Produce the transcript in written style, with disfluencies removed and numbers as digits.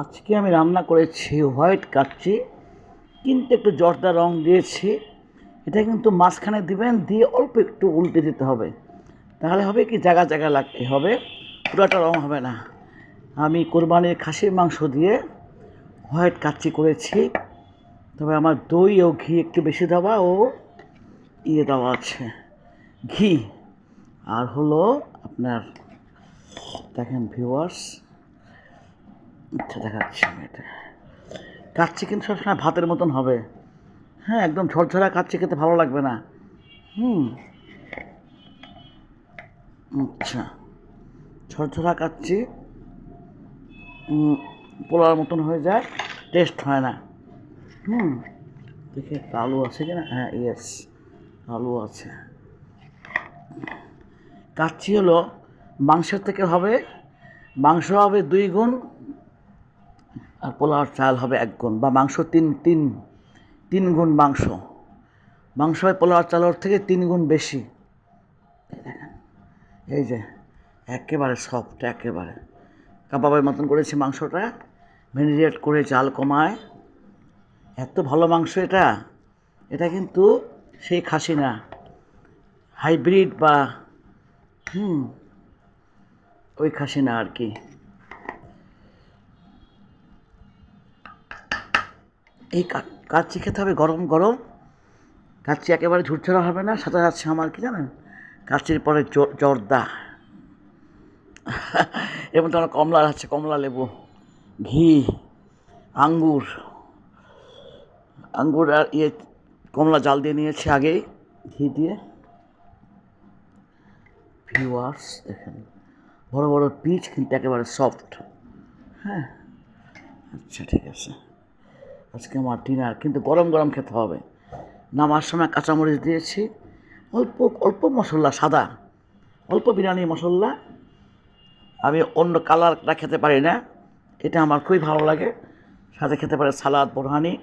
আজকে আমি রান্না করেছি হোয়াইট কাচ্চি, কিন্তু একটু জর্দা রং দিয়েছি। এটা কিন্তু মাঝখানে দিবেন, দিয়ে অল্প একটু উল্টে দিতে হবে, তাহলে হবে কি জায়গা জায়গা লাগতে হবে, পুরাটা রং হবে না। আমি কোরবানির খাসির মাংস দিয়ে হোয়াইট কাচ্চি করেছি, তবে আমার দই ও ঘি একটু বেশি দেওয়া ও দেওয়া আছে, ঘি। আর হলো আপনার, দেখেন ভিউয়ার্স, আচ্ছা দেখাচ্ছি আমি এটা। কাচ্চি কিন্তু সবসময় ভাতের মতন হবে, হ্যাঁ, একদম ঝরঝরা কাচ্চি খেতে ভালো লাগবে না। হুম, আচ্ছা, ঝরঝরা কাচ্চি পোলার মতন হয়ে যায়, টেস্ট হয় না। হুম, দেখি একটা আলু আছে কিনা, হ্যাঁ ইয়েস, আলু আছে। কাচ্চি হলো মাংসের থেকে হবে, মাংস হবে 2 গুণ, আর পোলাওর চাল হবে 1 গুণ, বা মাংস তিন গুণ মাংস। মাংস হয় পোলাওর চালের থেকে 3 গুণ বেশি। দেখেন, এই যে একেবারে সফট, একেবারে কাবাবের মতন করেছি মাংসটা, ম্যারিনেট করে জাল কমায়। এত ভালো মাংস এটা, এটা কিন্তু সেই খাসি না, হাইব্রিড বা ওই খাসি না আর কি। এই কাচ্চি খেতে হবে গরম গরম। কাচ্চি একেবারে ঝুরঝরা হবে না, সাথে যাচ্ছে আমার কি জানেন, কাচ্চির পরে জর্দা এবং তোমার কমলা আছে, কমলা লেবু, ঘি, আঙ্গুর আঙ্গুর আর কমলা জাল দিয়ে নিয়েছি আগেই, ঘি দিয়ে। ভিউয়ার্স দেখেন, বড় বড় পিচ কিন্তু একেবারে সফট। হ্যাঁ, আচ্ছা ঠিক আছে। আজকে আমার ডিনার কিন্তু গরম গরম খেতে হবে। নামার সময় কাঁচামরিচ দিয়েছি, অল্প অল্প মশলা, সাদা অল্প বিরিয়ানি মশলা। আমি অন্য কালারটা খেতে পারি না, এটা আমার খুবই ভালো লাগে। সাথে খেতে পারে সালাদ, বোরহানি।